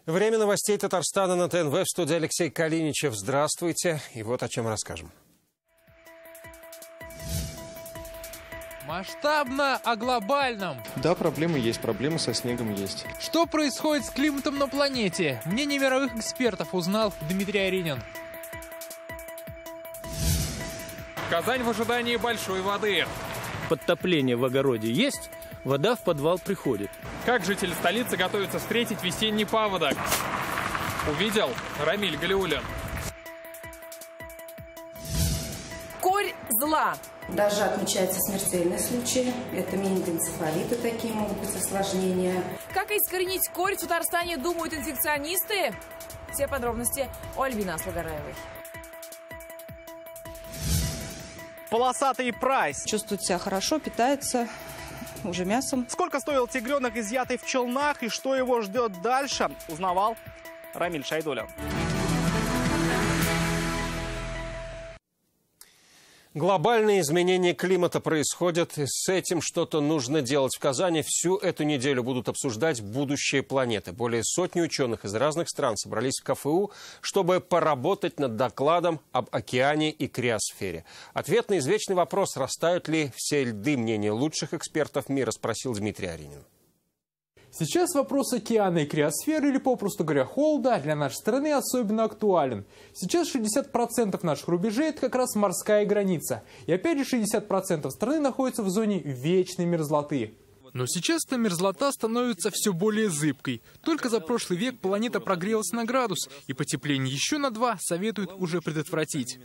Время новостей Татарстана на ТНВ. В студии Алексей Калиничев. Здравствуйте. И вот о чем расскажем. Масштабно о глобальном. Да, проблемы есть, проблемы со снегом есть. Что происходит с климатом на планете? Мнение мировых экспертов узнал Дмитрий Аринин. Казань в ожидании большой воды. Подтопление в огороде есть, вода в подвал приходит. Как жители столицы готовятся встретить весенний паводок? Увидел Рамиль Галиуллин. Корь зла. Даже отмечаются смертельные случаи. Это менингоэнцефалиты, такие могут быть осложнения. Как искоренить корь в Татарстане, думают инфекционисты? Все подробности у Альбины Аслагараевой. Полосатый прайс. Чувствует себя хорошо, питается уже мясом. Сколько стоил тигренок, изъятый в Челнах, и что его ждет дальше, узнавал Рамиль Шайдуллин. Глобальные изменения климата происходят, и с этим что-то нужно делать. В Казани всю эту неделю будут обсуждать будущее планеты. Более сотни ученых из разных стран собрались в КФУ, чтобы поработать над докладом об океане и криосфере. Ответ на извечный вопрос, растают ли все льды, мнение лучших экспертов мира, спросил Дмитрий Аринин. Сейчас вопрос океана и криосферы, или попросту говоря холода, для нашей страны особенно актуален. Сейчас 60% наших рубежей – это как раз морская граница. И опять же 60% страны находится в зоне вечной мерзлоты. Но сейчас эта мерзлота становится все более зыбкой. Только за прошлый век планета прогрелась на градус, и потепление еще на 2 советуют уже предотвратить.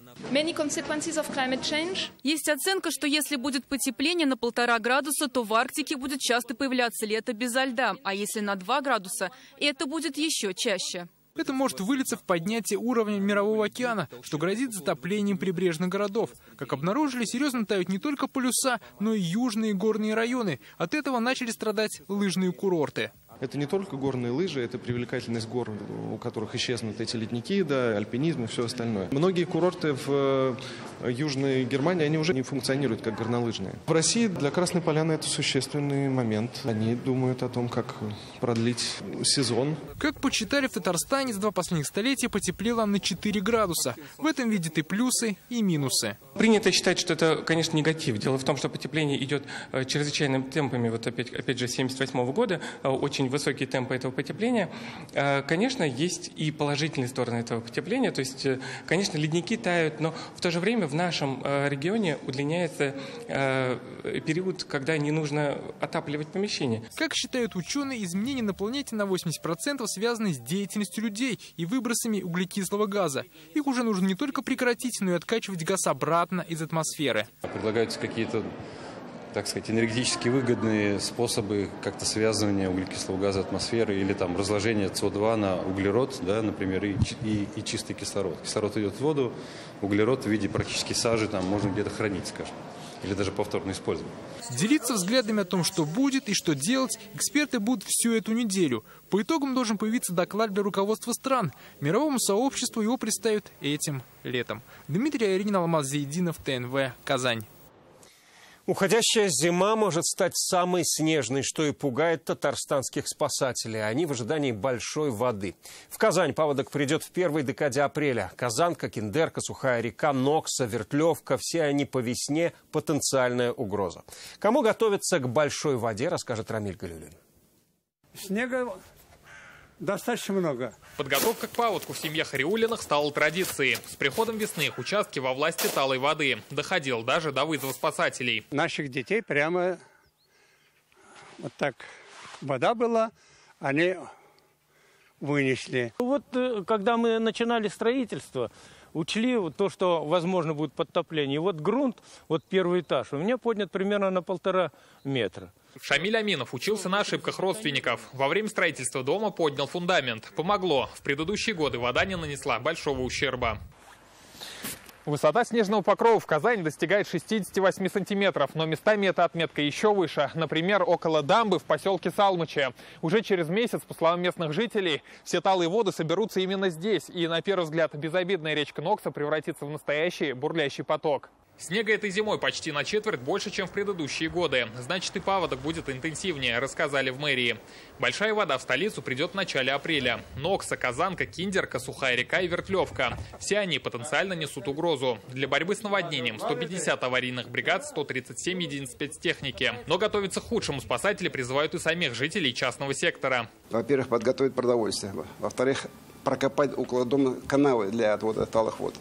Есть оценка, что если будет потепление на 1,5 градуса, то в Арктике будет часто появляться лето безо льда, а если на 2 градуса, это будет еще чаще. Это может вылиться в поднятие уровня Мирового океана, что грозит затоплением прибрежных городов. Как обнаружили, серьезно тают не только полюса, но и южные горные районы. От этого начали страдать лыжные курорты. Это не только горные лыжи, это привлекательность гор, у которых исчезнут эти ледники, да, альпинизм и все остальное. Многие курорты в Южной Германии, они уже не функционируют как горнолыжные. В России для Красной Поляны это существенный момент. Они думают о том, как продлить сезон. Как подсчитали в Татарстане, за 2 последних столетия потеплело на 4 градуса. В этом видят и плюсы, и минусы. Принято считать, что это, конечно, негатив. Дело в том, что потепление идет чрезвычайными темпами. Вот опять же, с 1978 года очень высокие темпы этого потепления. Конечно, есть и положительные стороны этого потепления. То есть, конечно, ледники тают, но в то же время в нашем регионе удлиняется период, когда не нужно отапливать помещение. Как считают ученые, изменения на планете на 80% связаны с деятельностью людей и выбросами углекислого газа. Их уже нужно не только прекратить, но и откачивать газ обратно из атмосферы. Предлагаются какие-то, так сказать, энергетически выгодные способы как-то связывания углекислого газа атмосферы или там разложения СО2 на углерод, да, например, и чистый кислород. Кислород идет в воду, углерод в виде практически сажи там можно где-то хранить, скажем, или даже повторно использовать. Делиться взглядами о том, что будет и что делать, эксперты будут всю эту неделю. По итогам должен появиться доклад для руководства стран. Мировому сообществу его представят этим летом. Дмитрий Аринин, Алмаз Зейдинов, ТНВ, Казань. Уходящая зима может стать самой снежной, что и пугает татарстанских спасателей. Они в ожидании большой воды. В Казань паводок придет в первой декаде апреля. Казанка, Киндерка, Сухая река, Нокса, Вертлевка – все они по весне потенциальная угроза. Кому готовиться к большой воде, расскажет Рамиль Галиуллин. Снега достаточно много. Подготовка к паводку в семье Хариуллиных стала традицией. С приходом весны участки во власти талой воды. Доходил даже до вызова спасателей. Наших детей прямо вот так вода была, они вынесли. Вот когда мы начинали строительство, учли то, что возможно будет подтопление. И вот грунт, вот первый этаж, у меня поднят примерно на 1,5 метра. Шамиль Аминов учился на ошибках родственников. Во время строительства дома поднял фундамент. Помогло. В предыдущие годы вода не нанесла большого ущерба. Высота снежного покрова в Казани достигает 68 сантиметров, но местами эта отметка еще выше. Например, около дамбы в поселке Салмыче. Уже через месяц, по словам местных жителей, все талые воды соберутся именно здесь. И, на первый взгляд, безобидная речка Нокса превратится в настоящий бурлящий поток. Снега этой зимой почти на четверть больше, чем в предыдущие годы. Значит, и паводок будет интенсивнее, рассказали в мэрии. Большая вода в столицу придет в начале апреля. Нокса, Казанка, Киндерка, Сухая река и Вертлевка. Все они потенциально несут угрозу. Для борьбы с наводнением 150 аварийных бригад, 137 единиц спецтехники. Но готовиться к худшему спасатели призывают и самих жителей частного сектора. Во-первых, подготовить продовольствие. Во-вторых, прокопать около дома канавы для отвода талых вод.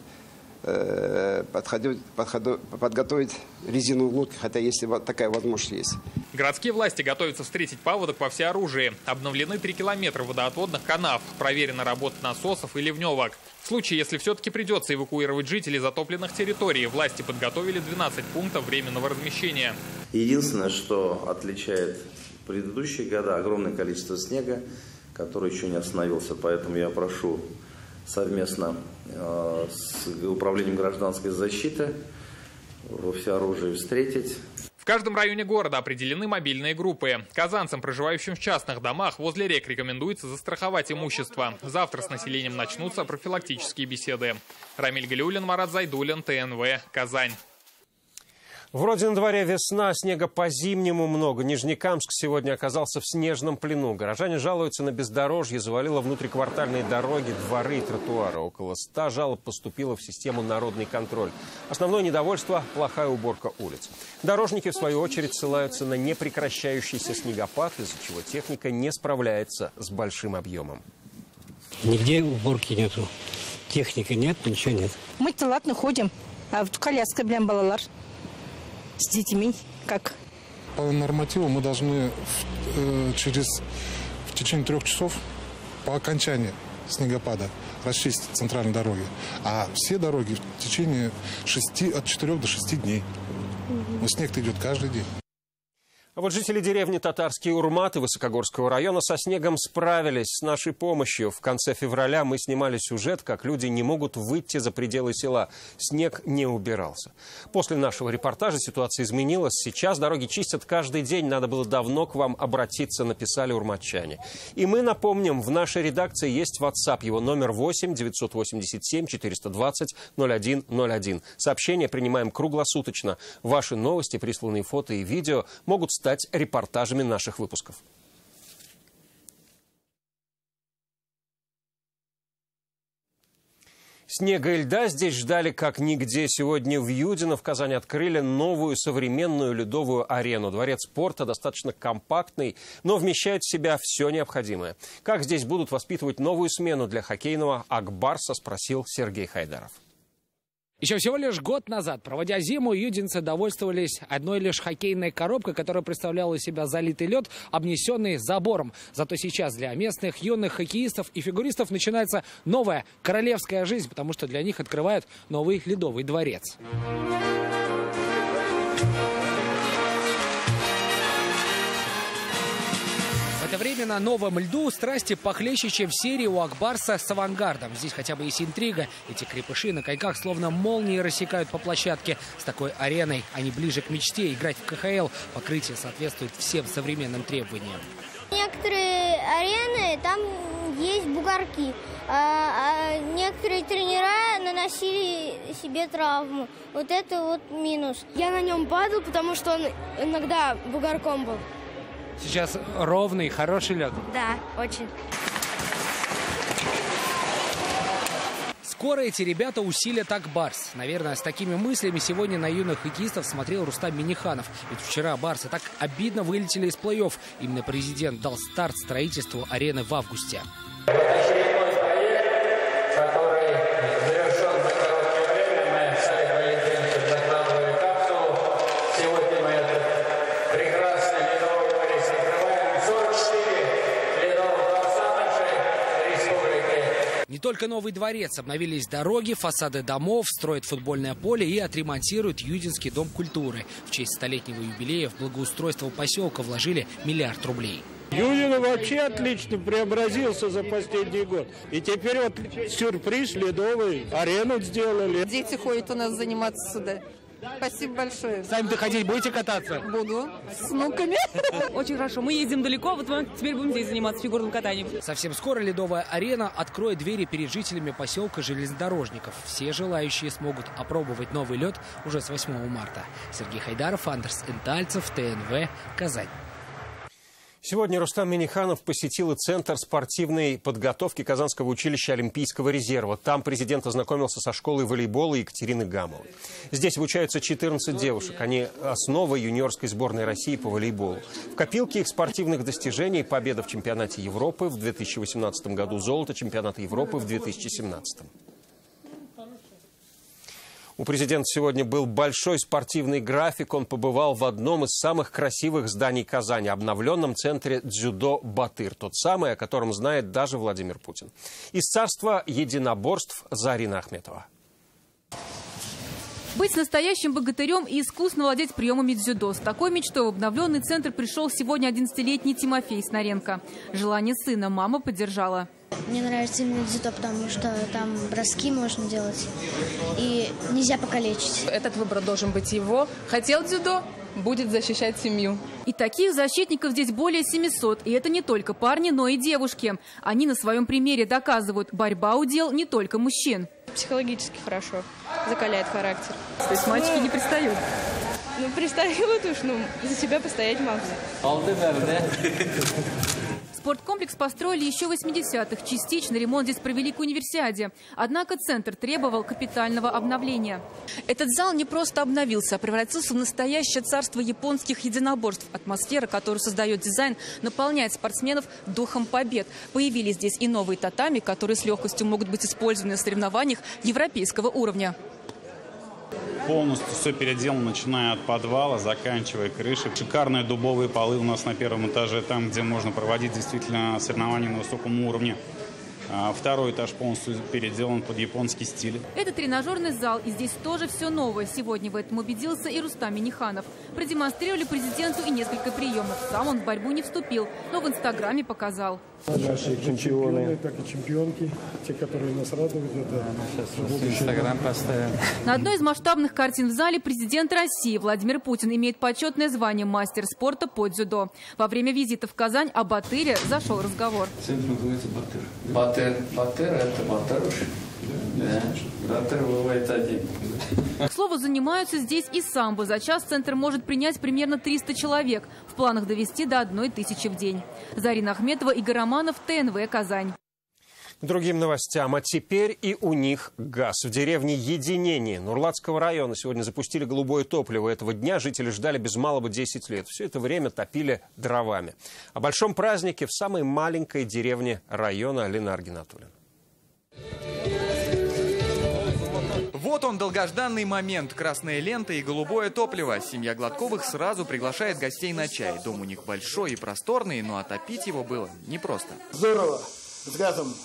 Подготовить резиновые лодки, хотя если такая возможность есть. Городские власти готовятся встретить паводок во всеоружии. Обновлены 3 километра водоотводных канав. Проверена работа насосов и ливневок. В случае, если все-таки придется эвакуировать жителей затопленных территорий, власти подготовили 12 пунктов временного размещения. Единственное, что отличает предыдущие года, огромное количество снега, который еще не остановился. Поэтому я прошу совместно с Управлением гражданской защиты во всеоружии встретить. В каждом районе города определены мобильные группы. Казанцам, проживающим в частных домах возле рек, рекомендуется застраховать имущество. Завтра с населением начнутся профилактические беседы. Рамиль Галиуллин, Марат Зайдуллин, ТНВ, Казань. Вроде на дворе весна, снега по-зимнему много. Нижнекамск сегодня оказался в снежном плену. Горожане жалуются на бездорожье, завалило внутриквартальные дороги, дворы и тротуары. Около 100 жалоб поступило в систему «Народный контроль». Основное недовольство – плохая уборка улиц. Дорожники, в свою очередь, ссылаются на непрекращающийся снегопад, из-за чего техника не справляется с большим объемом. Нигде уборки нету. Техники нет, ничего нет. Мы-то ладно ходим, а вот коляска, балалар. С детьми как? По нормативу мы должны в течение 3 часов по окончании снегопада расчистить центральные дороги. А все дороги в течение от 4 до 6 дней. Но снег-то идет каждый день. А вот жители деревни Татарские Урматы Высокогорского района со снегом справились с нашей помощью. В конце февраля мы снимали сюжет, как люди не могут выйти за пределы села. Снег не убирался. После нашего репортажа ситуация изменилась. Сейчас дороги чистят каждый день. Надо было давно к вам обратиться, написали урматчане. И мы напомним, в нашей редакции есть WhatsApp. Его номер 8 987 420 0101. Сообщения принимаем круглосуточно. Ваши новости, присланные фото и видео могут стать репортажами наших выпусков. Снега и льда здесь ждали как нигде. Сегодня в Юдино в Казани открыли новую современную ледовую арену. Дворец спорта достаточно компактный, но вмещает в себя все необходимое. Как здесь будут воспитывать новую смену для хоккейного Ак-Барса, спросил Сергей Хайдаров. Еще всего лишь год назад, проводя зиму, юдинцы довольствовались одной лишь хоккейной коробкой, которая представляла из себя залитый лед, обнесенный забором. Зато сейчас для местных юных хоккеистов и фигуристов начинается новая королевская жизнь, потому что для них открывают новый ледовый дворец. В это время на новом льду страсти похлеще, чем в серии у Ак-Барса с авангардом. Здесь хотя бы есть интрига. Эти крепыши на коньках словно молнии рассекают по площадке. С такой ареной они ближе к мечте играть в КХЛ. Покрытие соответствует всем современным требованиям. Некоторые арены, там есть бугорки. А некоторые тренера наносили себе травму. Вот это вот минус. Я на нем падал, потому что он иногда бугорком был. Сейчас ровный, хороший лед. Да, очень. Скоро эти ребята усилят Ак-Барс. Наверное, с такими мыслями сегодня на юных хоккеистов смотрел Рустам Миниханов. Ведь вчера барсы так обидно вылетели из плей-офф. Именно президент дал старт строительству арены в августе. Не только новый дворец, обновились дороги, фасады домов, строят футбольное поле и отремонтируют Юдинский дом культуры. В честь столетнего юбилея в благоустройство поселка вложили $1 миллиард рублей. Юдино вообще отлично преобразился за последний год. И теперь вот сюрприз ледовый, арену сделали. Дети ходят у нас заниматься сюда. Спасибо большое. Сами доходить будете кататься? Буду. С внуками. Очень хорошо. Мы ездим далеко, вот мы теперь будем здесь заниматься фигурным катанием. Совсем скоро ледовая арена откроет двери перед жителями поселка железнодорожников. Все желающие смогут опробовать новый лед уже с 8 марта. Сергей Хайдаров, Андерс Энтальцев, ТНВ, Казань. Сегодня Рустам Минниханов посетил Центр спортивной подготовки Казанского училища Олимпийского резерва. Там президент ознакомился со школой волейбола Екатерины Гамовой. Здесь обучаются 14 девушек. Они основа юниорской сборной России по волейболу. В копилке их спортивных достижений: победа в чемпионате Европы в 2018 году, золото чемпионата Европы в 2017. У президента сегодня был большой спортивный график. Он побывал в одном из самых красивых зданий Казани – обновленном центре дзюдо «Батыр». Тот самый, о котором знает даже Владимир Путин. Из царства единоборств Зарина Ахметова. Быть настоящим богатырем и искусно владеть приемами дзюдо. С такой мечтой в обновленный центр пришел сегодня 11-летний Тимофей Снаренко. Желание сына мама поддержала. Мне нравится именно дзюдо, потому что там броски можно делать и нельзя покалечить. Этот выбор должен быть его. Хотел дзюдо, будет защищать семью. И таких защитников здесь более 700. И это не только парни, но и девушки. Они на своем примере доказывают: борьба удел не только мужчин. Психологически хорошо, закаляет характер. То есть мальчики не пристают? Ну, пристают уж, за себя постоять могу. Спорткомплекс построили еще в 80-х. Частично ремонт здесь провели к универсиаде. Однако центр требовал капитального обновления. Этот зал не просто обновился, а превратился в настоящее царство японских единоборств. Атмосфера, которую создает дизайн, наполняет спортсменов духом побед. Появились здесь и новые татами, которые с легкостью могут быть использованы в соревнованиях европейского уровня. Полностью все переделано, начиная от подвала, заканчивая крышей. Шикарные дубовые полы у нас на первом этаже, там, где можно проводить действительно соревнования на высоком уровне. Второй этаж полностью переделан под японский стиль. Это тренажерный зал, и здесь тоже все новое. Сегодня в этом убедился и Рустам Минниханов. Продемонстрировали президенту и несколько приемов. Сам он в борьбу не вступил, но в Инстаграме показал. Наши чемпионы, так и чемпионки, те, которые нас радуют. Инстаграм поставим. На одной из масштабных картин в зале президент России Владимир Путин имеет почетное звание мастер спорта по дзюдо. Во время визита в Казань о Батыре зашел разговор. Центр называется Батыр. Батыр – это Батыруш. Да. Батыр бывает один. К слову, занимаются здесь и самбо. За час центр может принять примерно 300 человек. В планах довести до 1000 в день. Зарина Ахметова, Игорь Романов, ТНВ, Казань. К другим новостям. А теперь и у них газ. В деревне Единение Нурлатского района сегодня запустили голубое топливо. Этого дня жители ждали без малого 10 лет. Все это время топили дровами. О большом празднике в самой маленькой деревне района Алина Аргинатуллина. Вот он, долгожданный момент. Красная лента и голубое топливо. Семья Гладковых сразу приглашает гостей на чай. Дом у них большой и просторный, но отопить его было непросто. Здорово. С газом.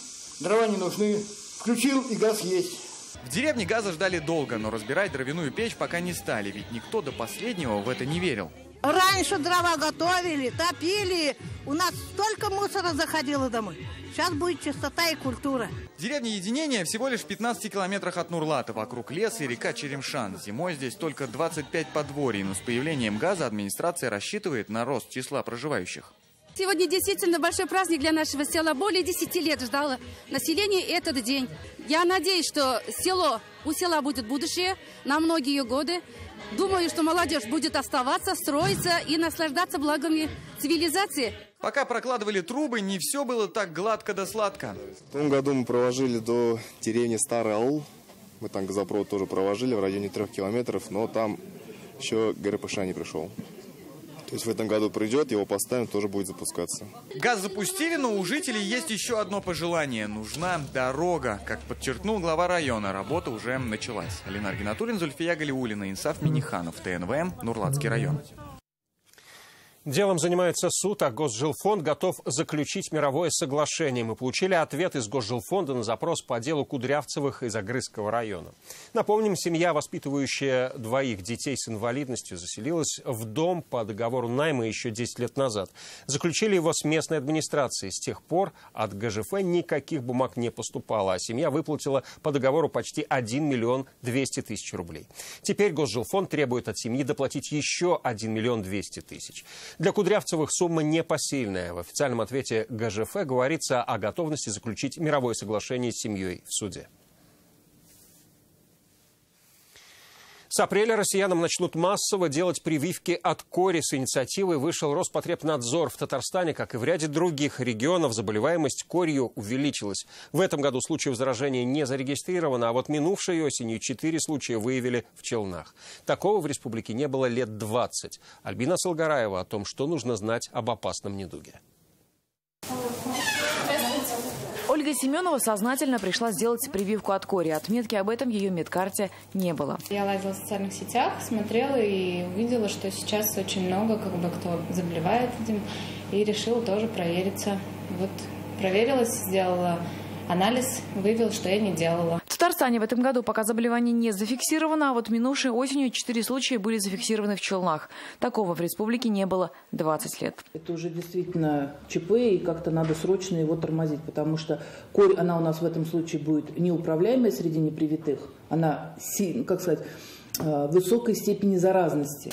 Дрова не нужны. Включил, и газ есть. В деревне газа ждали долго, но разбирать дровяную печь пока не стали, ведь никто до последнего в это не верил. Раньше дрова готовили, топили. У нас столько мусора заходило домой. Сейчас будет чистота и культура. Деревня Единение всего лишь в 15 километрах от Нурлата. Вокруг лес и река Черемшан. Зимой здесь только 25 подворий, но с появлением газа администрация рассчитывает на рост числа проживающих. Сегодня действительно большой праздник для нашего села. Более 10 лет ждало население этот день. Я надеюсь, что у села будет будущее на многие годы. Думаю, что молодежь будет оставаться, строиться и наслаждаться благами цивилизации. Пока прокладывали трубы, не все было так гладко да сладко. В том году мы провожили до деревни Старый Аул. Мы там газопровод тоже провожили в районе 3 километров, но там еще ГРПШ не пришел. То есть в этом году придет, его поставим, тоже будет запускаться. Газ запустили, но у жителей есть еще одно пожелание. Нужна дорога. Как подчеркнул глава района, работа уже началась. Алина Аргинатуллина, Зульфия Галиуллина, Инсаф Минниханов, ТНВ, Нурлатский район. Делом занимается суд, а Госжилфонд готов заключить мировое соглашение. Мы получили ответ из Госжилфонда на запрос по делу Кудрявцевых из Огрызского района. Напомним, семья, воспитывающая двоих детей с инвалидностью, заселилась в дом по договору найма еще 10 лет назад. Заключили его с местной администрацией. С тех пор от ГЖФ никаких бумаг не поступало, а семья выплатила по договору почти 1 миллион 200 тысяч рублей. Теперь Госжилфонд требует от семьи доплатить еще 1 миллион 200 тысяч. Для Кудрявцевых сумма непосильная. В официальном ответе ГЖФ говорится о готовности заключить мировое соглашение с семьей в суде. С апреля россиянам начнут массово делать прививки от кори. С инициативой вышел Роспотребнадзор. В Татарстане, как и в ряде других регионов, заболеваемость корью увеличилась. В этом году случаев заражения не зарегистрировано, а вот минувшей осенью 4 случая выявили в Челнах. Такого в республике не было лет 20. Альбина Салгараева о том, что нужно знать об опасном недуге. Ольга Семенова сознательно пришла сделать прививку от кори. Отметки об этом в ее медкарте не было. Я лазила в социальных сетях, смотрела и увидела, что сейчас очень много кто заболевает этим, и решила тоже провериться. Вот проверилась, сделала анализ, выявила, что я не делала. В Татарстане в этом году пока заболевание не зафиксировано, а вот минувшей осенью 4 случая были зафиксированы в Челнах. Такого в республике не было 20 лет. Это уже действительно ЧП, и как-то надо срочно его тормозить, потому что корь, она у нас в этом случае будет неуправляемая среди непривитых, она, высокой степени заразности.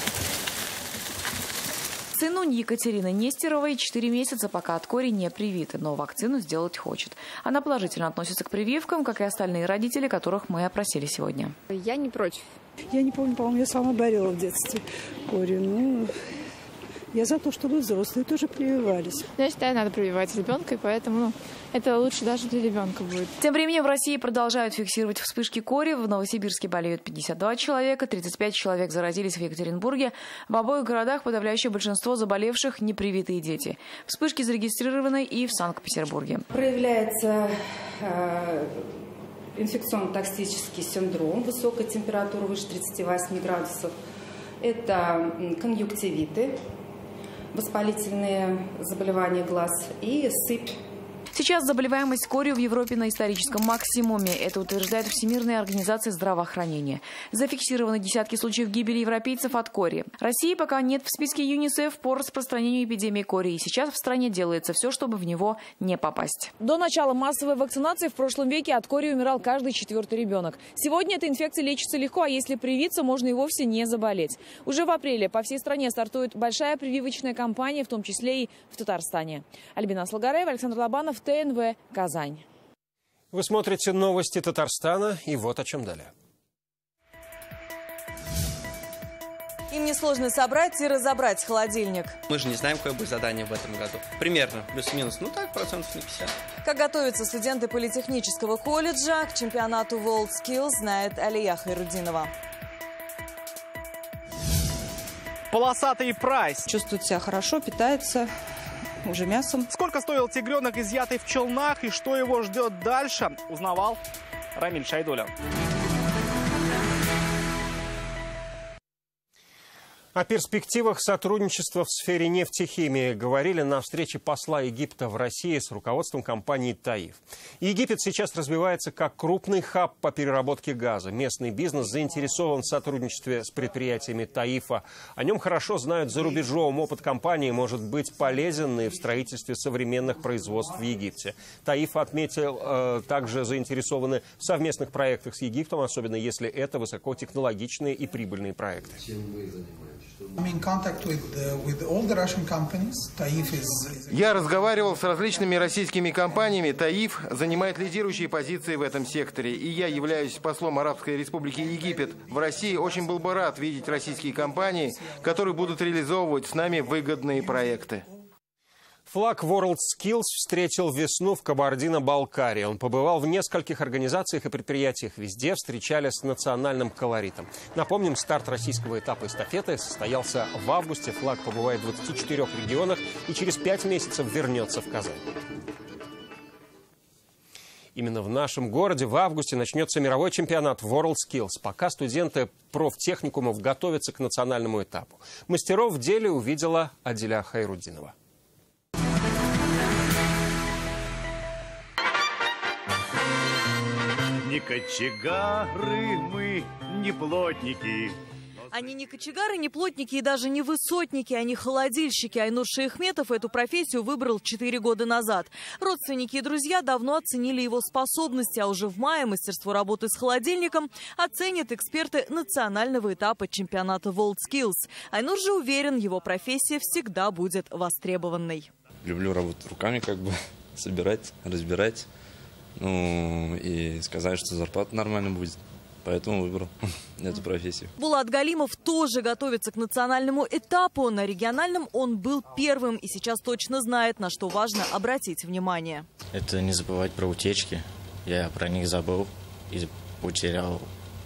Сыну Екатерины Нестеровой 4 месяца, пока от кори не привиты, но вакцину сделать хочет. Она положительно относится к прививкам, как и остальные родители, которых мы опросили сегодня. Я не против. Я не помню, по-моему, я сама болела в детстве корью. Я за то, чтобы взрослые тоже прививались. Я считаю, надо прививать ребенка, и поэтому это лучше даже для ребенка будет. Тем временем в России продолжают фиксировать вспышки кори. В Новосибирске болеют 52 человека, 35 человек заразились в Екатеринбурге. В обоих городах подавляющее большинство заболевших непривитые дети. Вспышки зарегистрированы и в Санкт-Петербурге. Проявляется инфекционно-токсический синдром, высокая температура выше 38 градусов. Это конъюнктивиты, воспалительные заболевания глаз и сыпь. Сейчас заболеваемость корью в Европе на историческом максимуме. Это утверждает Всемирная организация здравоохранения. Зафиксированы десятки случаев гибели европейцев от кори. России пока нет в списке ЮНИСЕФ по распространению эпидемии кори. И сейчас в стране делается все, чтобы в него не попасть. До начала массовой вакцинации в прошлом веке от кори умирал каждый 4-й ребенок. Сегодня эта инфекция лечится легко, а если привиться, можно и вовсе не заболеть. Уже в апреле по всей стране стартует большая прививочная кампания, в том числе и в Татарстане. Альбина Салгараева, Александр Лобанов, ТНВ, Казань. Вы смотрите новости Татарстана, и вот о чем далее. Им несложно собрать и разобрать холодильник. Мы же не знаем, какое будет задание в этом году. Примерно, плюс-минус, процентов на 50. Как готовятся студенты политехнического колледжа к чемпионату WorldSkills, знает Алия Хайрудинова. Полосатый прайс. Чувствует себя хорошо, питается уже мясом. Сколько стоил тигренок, изъятый в Челнах, и что его ждет дальше, узнавал Рамиль Шайдуля. О перспективах сотрудничества в сфере нефтехимии говорили на встрече посла Египта в России с руководством компании «Таиф». Египет сейчас развивается как крупный хаб по переработке газа. Местный бизнес заинтересован в сотрудничестве с предприятиями «Таифа». О нем хорошо знают за рубежом. Опыт компании может быть полезен и в строительстве современных производств в Египте. «Таиф» отметил, также заинтересованы в совместных проектах с Египтом, особенно если это высокотехнологичные и прибыльные проекты. Я разговаривал с различными российскими компаниями. «Таиф» занимает лидирующие позиции в этом секторе. И я являюсь послом Арабской Республики Египет. В России очень был бы рад видеть российские компании, которые будут реализовывать с нами выгодные проекты. Флаг WorldSkills встретил весну в Кабардино-Балкарии. Он побывал в нескольких организациях и предприятиях. Везде встречали с национальным колоритом. Напомним, старт российского этапа эстафеты состоялся в августе. Флаг побывает в 24 регионах и через 5 месяцев вернется в Казань. Именно в нашем городе в августе начнется мировой чемпионат WorldSkills. Пока студенты профтехникумов готовятся к национальному этапу. Мастеров в деле увидела Адиля Хайрудинова. Не кочегары мы, не плотники. Они не кочегары, не плотники и даже не высотники, они холодильщики. Айнур Шейхметов эту профессию выбрал 4 года назад. Родственники и друзья давно оценили его способности, а уже в мае мастерство работы с холодильником оценят эксперты национального этапа чемпионата WorldSkills. Айнур же уверен, его профессия всегда будет востребованной. Люблю работать руками, собирать, разбирать. И сказать, что зарплата нормально будет. Поэтому выбрал эту профессию. Булат Галимов тоже готовится к национальному этапу. На региональном он был первым и сейчас точно знает, на что важно обратить внимание. Это не забывать про утечки. Я про них забыл и потерял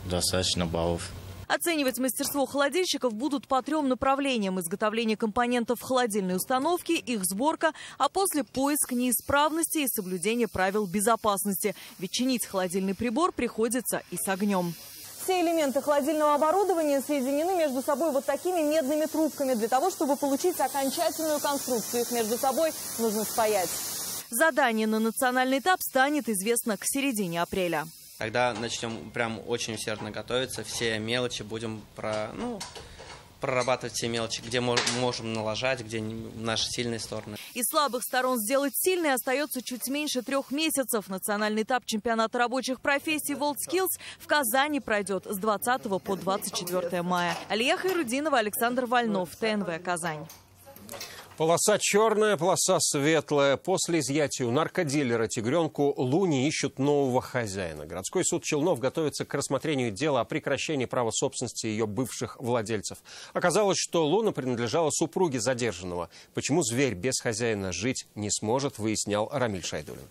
достаточно баллов. Оценивать мастерство холодильщиков будут по 3 направлениям: изготовление компонентов холодильной установки, их сборка, а после поиск неисправностей и соблюдение правил безопасности. Ведь чинить холодильный прибор приходится и с огнем. Все элементы холодильного оборудования соединены между собой вот такими медными трубками. Для того, чтобы получить окончательную конструкцию, их между собой нужно спаять. Задание на национальный этап станет известно к середине апреля. Когда начнем прям очень усердно готовиться, все мелочи будем прорабатывать, все мелочи, где можем налажать, где наши сильные стороны. Из слабых сторон сделать сильные остается чуть меньше 3 месяцев. Национальный этап чемпионата рабочих профессий WorldSkills в Казани пройдет с 20 по 24 мая. Алия Хайрудинова, Александр Вольнов, ТНВ Казань. Полоса черная, полоса светлая. После изъятия у наркодилера тигренку Луне ищут нового хозяина. Городской суд Челнов готовится к рассмотрению дела о прекращении права собственности ее бывших владельцев. Оказалось, что Луна принадлежала супруге задержанного. Почему зверь без хозяина жить не сможет, выяснял Рамиль Шайдулин.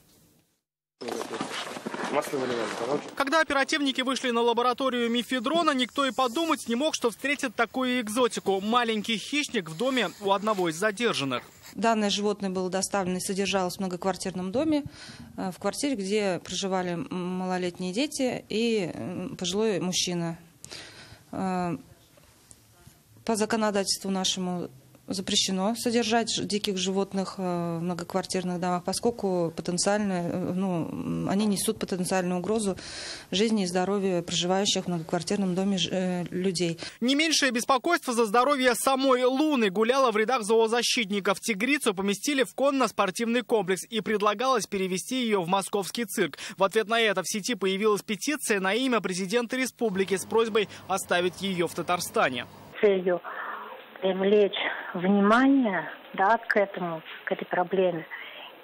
Когда оперативники вышли на лабораторию мефедрона, никто и подумать не мог, что встретит такую экзотику. Маленький хищник в доме у одного из задержанных. Данное животное было доставлено и содержалось в многоквартирном доме, в квартире, где проживали малолетние дети и пожилой мужчина. По законодательству нашему запрещено содержать диких животных в многоквартирных домах, поскольку потенциально, они несут потенциальную угрозу жизни и здоровью проживающих в многоквартирном доме людей. Не меньшее беспокойство за здоровье самой Луны гуляло в рядах зоозащитников. Тигрицу поместили в конно-спортивный комплекс и предлагалось перевести ее в московский цирк. В ответ на это в сети появилась петиция на имя президента республики с просьбой оставить ее в Татарстане. Целью привлечь внимание, к этой проблеме.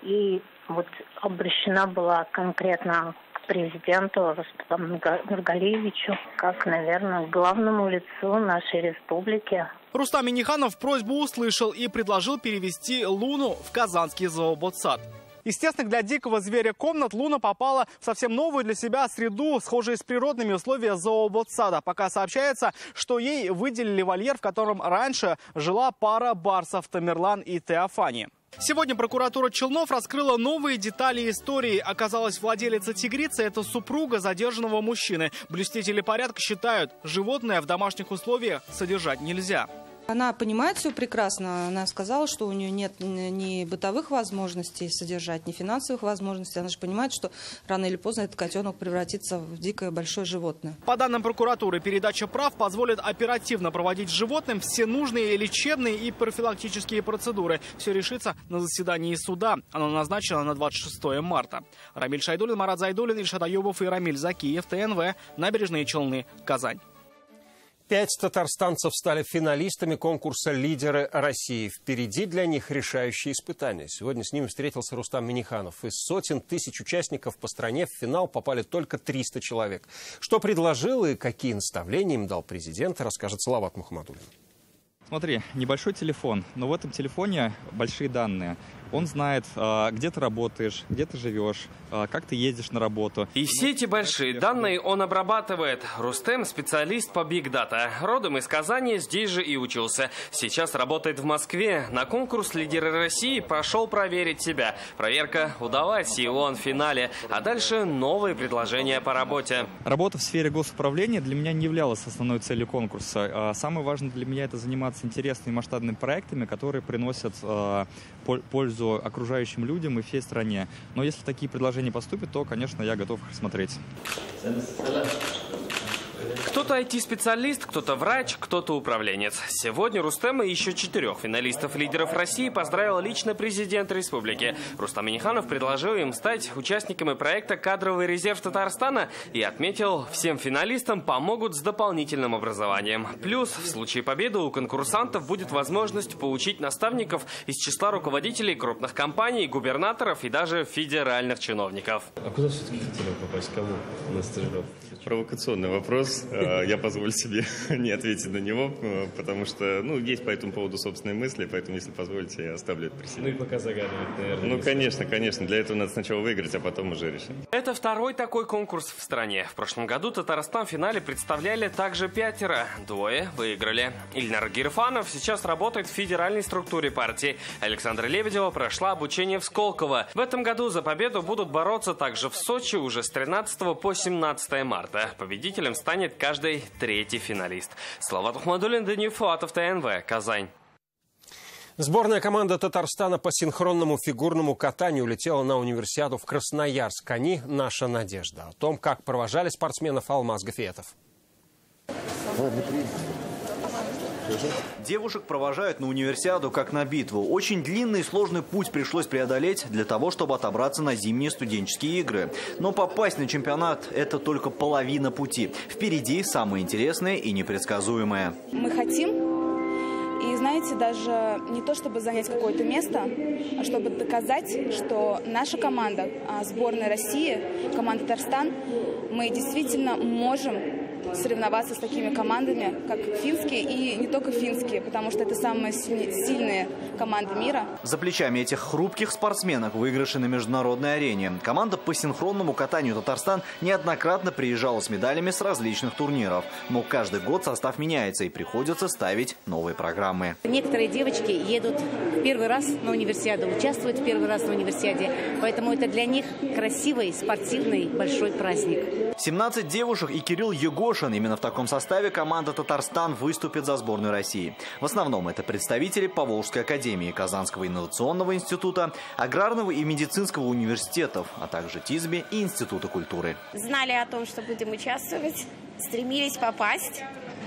И вот обращена была конкретно к президенту Рустаму Нургалиевичу, как, наверное, главному лицу нашей республики. Рустам Минниханов просьбу услышал и предложил перевести Луну в Казанский зооботсад. Естественно, для дикого зверя комнат Луна попала в совсем новую для себя среду, схожую с природными условиями зооботсада. Пока сообщается, что ей выделили вольер, в котором раньше жила пара барсов Тамерлан и Теофани. Сегодня прокуратура Челнов раскрыла новые детали истории. Оказалось, владелица тигрицы – это супруга задержанного мужчины. Блюстители порядка считают, животное в домашних условиях содержать нельзя. Она понимает все прекрасно. Она сказала, что у нее нет ни бытовых возможностей содержать, ни финансовых возможностей. Она же понимает, что рано или поздно этот котенок превратится в дикое большое животное. По данным прокуратуры, передача прав позволит оперативно проводить с животным все нужные лечебные и профилактические процедуры. Все решится на заседании суда. Оно назначено на 26 марта. Рамиль Шайдулин, Марат Зайдулин, Ильшат Аюбов и Рамиль Закиев, ТНВ, Набережные Челны, Казань. 5 татарстанцев стали финалистами конкурса «Лидеры России». Впереди для них решающие испытания. Сегодня с ними встретился Рустам Минниханов. Из сотен тысяч участников по стране в финал попали только 300 человек. Что предложил и какие наставления им дал президент, расскажет Салават Мухаммадуллин. Смотри, небольшой телефон, но в этом телефоне большие данные. Он знает, где ты работаешь, где ты живешь, как ты ездишь на работу. И все эти большие данные он обрабатывает. Рустем – специалист по Big Data. Родом из Казани, здесь же и учился. Сейчас работает в Москве. На конкурс «Лидеры России» пошел проверить себя. Проверка удалась, и он в финале. А дальше новые предложения по работе. Работа в сфере госуправления для меня не являлась основной целью конкурса. Самое важное для меня – это заниматься интересными масштабными проектами, которые приносят пользу окружающим людям и всей стране. Но если такие предложения поступят, то, конечно, я готов их рассмотреть. Кто-то IT-специалист, кто-то врач, кто-то управленец. Сегодня Рустема и еще 4 финалистов «Лидеров России» поздравил лично президент республики. Рустам Минниханов предложил им стать участниками проекта «Кадровый резерв Татарстана» и отметил, всем финалистам помогут с дополнительным образованием. Плюс, в случае победы у конкурсантов будет возможность поучить наставников из числа руководителей крупных компаний, губернаторов и даже федеральных чиновников. А куда все-таки хотели попасть? Кому на стажировку? Провокационный вопрос. Я позволю себе не ответить на него, потому что, есть по этому поводу собственные мысли, поэтому, если позволите, я оставлю это при себе. И пока загадывать, наверное. Конечно. Для этого надо сначала выиграть, а потом уже решить. Это второй такой конкурс в стране. В прошлом году Татарстан в финале представляли также 5. 2 выиграли. Ильнар Гирфанов сейчас работает в федеральной структуре партии. Александра Лебедева прошла обучение в Сколково. В этом году за победу будут бороться также в Сочи уже с 13 по 17 марта. Победителем станет каждый 3-й финалист. Салават Ахмадуллин, Даниил Фуатов, ТНВ, Казань. Сборная команда Татарстана по синхронному фигурному катанию улетела на универсиаду в Красноярск. Они – наша надежда. О том, как провожали спортсменов, Алмаз Гафиетов. Девушек провожают на универсиаду как на битву. Очень длинный и сложный путь пришлось преодолеть для того, чтобы отобраться на зимние студенческие игры. Но попасть на чемпионат – это только половина пути. Впереди самое интересное и непредсказуемое. Мы хотим, и знаете, даже не то чтобы занять какое-то место, а чтобы доказать, что наша команда, сборная России, команда Татарстан, мы действительно можем соревноваться с такими командами, как финские, и не только финские, потому что это самые сильные команды мира. За плечами этих хрупких спортсменок выигрыши на международной арене. Команда по синхронному катанию Татарстан неоднократно приезжала с медалями с различных турниров. Но каждый год состав меняется, и приходится ставить новые программы. Некоторые девочки едут в первый раз на универсиаду, участвуют в первый раз на универсиаде. Поэтому это для них красивый, спортивный, большой праздник. 17 девушек и Кирилл Егошин. Именно в таком составе команда Татарстан выступит за сборную России. В основном это представители Поволжской академии, Казанского инновационного института, Аграрного и медицинского университетов, а также ТИСБИ и Института культуры. Знали о том, что будем участвовать, стремились попасть,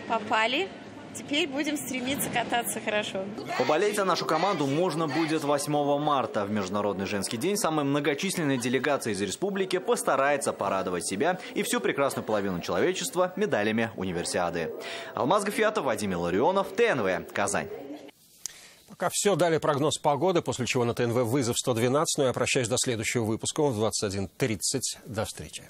попали. Теперь будем стремиться кататься хорошо. Поболеть за нашу команду можно будет 8 марта. В Международный женский день самая многочисленная делегация из республики постарается порадовать себя и всю прекрасную половину человечества медалями универсиады. Алмаз Гафиетов, Вадим Илларионов, ТНВ, Казань. Пока все. Далее прогноз погоды, после чего на ТНВ вызов 112. Но я прощаюсь до следующего выпуска в 21:30. До встречи.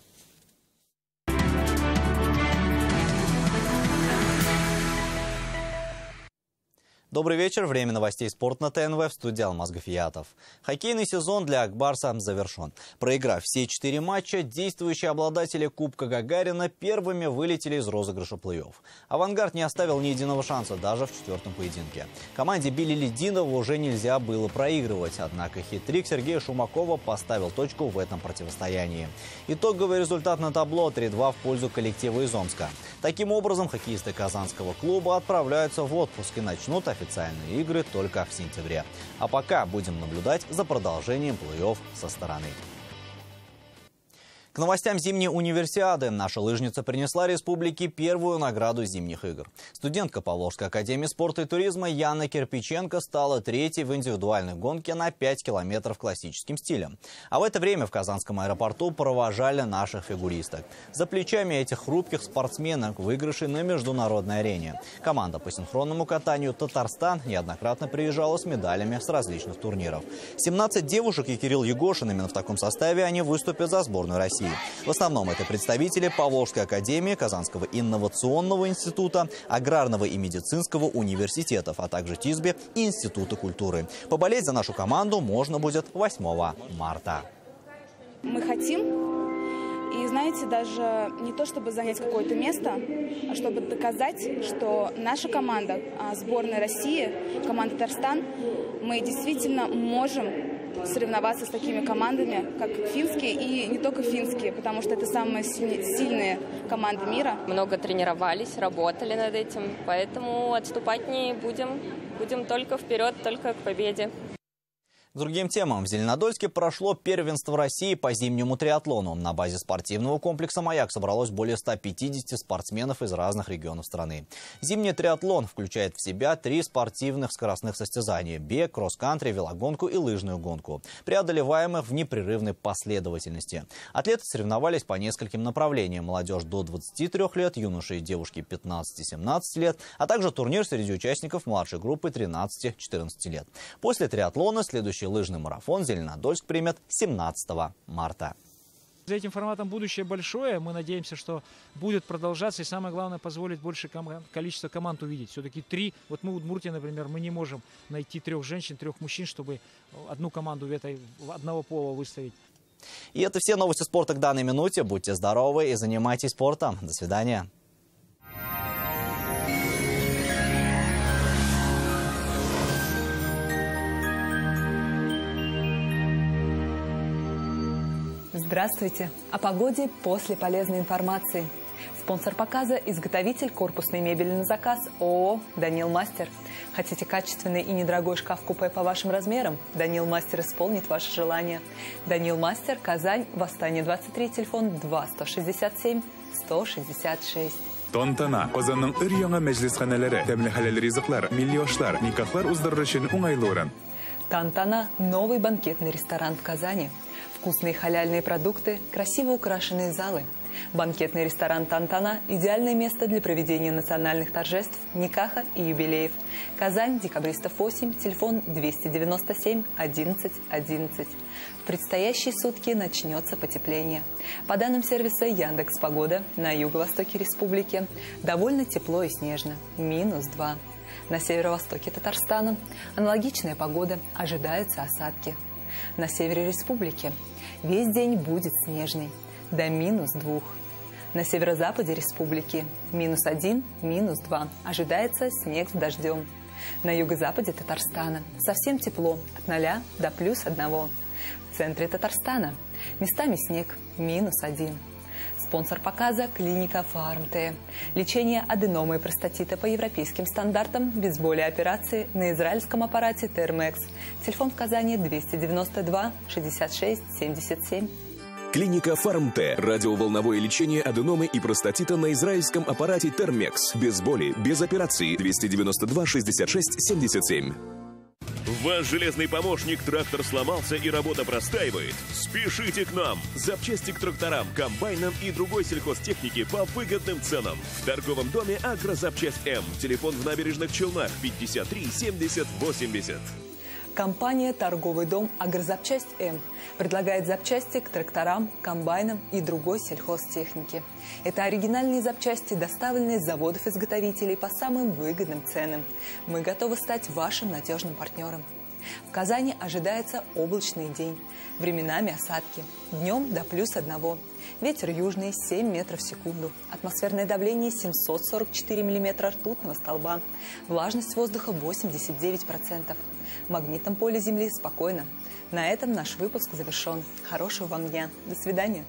Добрый вечер. Время новостей спорта на ТНВ, в студии Алмаз Гафиетов. Хоккейный сезон для Акбарса завершен. Проиграв все 4 матча, действующие обладатели Кубка Гагарина первыми вылетели из розыгрыша плей-офф. «Авангард» не оставил ни единого шанса даже в 4-м поединке. Команде Билли Лединова уже нельзя было проигрывать, однако хитрик Сергея Шумакова поставил точку в этом противостоянии. Итоговый результат на табло 3-2 в пользу коллектива из Омска. Таким образом, хоккеисты казанского клуба отправляются в отпуск и начнут официальные игры только в сентябре. А пока будем наблюдать за продолжением плей-офф со стороны. К новостям зимней универсиады. Наша лыжница принесла республике первую награду зимних игр. Студентка Поволжской академии спорта и туризма Яна Кирпиченко стала 3-й в индивидуальной гонке на 5 километров классическим стилем. А в это время в Казанском аэропорту провожали наших фигуристок. За плечами этих хрупких спортсменок выигрыши на международной арене. Команда по синхронному катанию Татарстан неоднократно приезжала с медалями с различных турниров. 17 девушек и Кирилл Егошин. Именно в таком составе они выступят за сборную России. России. В основном это представители Поволжской академии, Казанского инновационного института, Аграрного и медицинского университетов, а также ТИСБе и Института культуры. Поболеть за нашу команду можно будет 8 марта. Мы хотим, и знаете, даже не то чтобы занять какое-то место, а чтобы доказать, что наша команда, сборная России, команда Татарстан, мы действительно можем соревноваться с такими командами, как финские, и не только финские, потому что это самые сильные команды мира. Много тренировались, работали над этим, поэтому отступать не будем. Будем только вперед, только к победе. К другим темам. В Зеленодольске прошло первенство России по зимнему триатлону. На базе спортивного комплекса «Маяк» собралось более 150 спортсменов из разных регионов страны. Зимний триатлон включает в себя 3 спортивных скоростных состязания – бег, кросс-кантри, велогонку и лыжную гонку, преодолеваемых в непрерывной последовательности. Атлеты соревновались по нескольким направлениям – молодежь до 23 лет, юноши и девушки 15-17 лет, а также турнир среди участников младшей группы 13-14 лет. После триатлона следующий лыжный марафон Зеленодольск примет 17 марта. За этим форматом будущее большое. Мы надеемся, что будет продолжаться. И самое главное, позволить больше количество команд увидеть. Все-таки 3. Вот мы в Удмуртии, например, мы не можем найти 3 женщин, 3 мужчин, чтобы одну команду одного пола выставить. И это все новости спорта к данной минуте. Будьте здоровы и занимайтесь спортом. До свидания. Здравствуйте! О погоде после полезной информации. Спонсор показа – изготовитель корпусной мебели на заказ ООО «Данил Мастер». Хотите качественный и недорогой шкаф-купе по вашим размерам? «Данил Мастер» исполнит ваше желание. «Данил Мастер», Казань, Восстание 23, телефон 2-167-166. Тонтана. Озанның өр-яңа мәҗлисханәләре, тәмле хәләл ризыклар, миллионлар, никахлар уздырыр өчен уңайлы урын. Тантана – новый банкетный ресторан в Казани. Вкусные халяльные продукты, красиво украшенные залы. Банкетный ресторан «Тантана» – идеальное место для проведения национальных торжеств, никаха и юбилеев. Казань, Декабристов 8, телефон 297 11 11. В предстоящие сутки начнется потепление. По данным сервиса Яндекс.Погода, на юго-востоке республики довольно тепло и снежно – -2. На северо-востоке Татарстана аналогичная погода, ожидаются осадки. На севере республики весь день будет снежный, до -2. На северо-западе республики -1, -2. Ожидается снег с дождем. На юго-западе Татарстана совсем тепло, от 0 до +1. В центре Татарстана местами снег, -1. Спонсор показа – клиника Фармте. Лечение аденомы и простатита по европейским стандартам, без боли операции на израильском аппарате Термекс. Телефон в Казани 292 66 77. Клиника Фармте. Радиоволновое лечение аденомы и простатита на израильском аппарате Термекс. Без боли, без операции. 292 66 77. Ваш железный помощник трактор сломался и работа простаивает? Спешите к нам! Запчасти к тракторам, комбайнам и другой сельхозтехнике по выгодным ценам. В торговом доме «Агрозапчасть М». Телефон в Набережных Челнах 53 70 80. Компания «Торговый дом Агрозапчасть М» предлагает запчасти к тракторам, комбайнам и другой сельхозтехнике. Это оригинальные запчасти, доставленные с заводов-изготовителей по самым выгодным ценам. Мы готовы стать вашим надежным партнером. В Казани ожидается облачный день. Временами осадки. Днем до +1. Ветер южный 7 метров в секунду. Атмосферное давление 744 миллиметра ртутного столба. Влажность воздуха 89%. В магнитном поле Земли спокойно. На этом наш выпуск завершен. Хорошего вам дня. До свидания.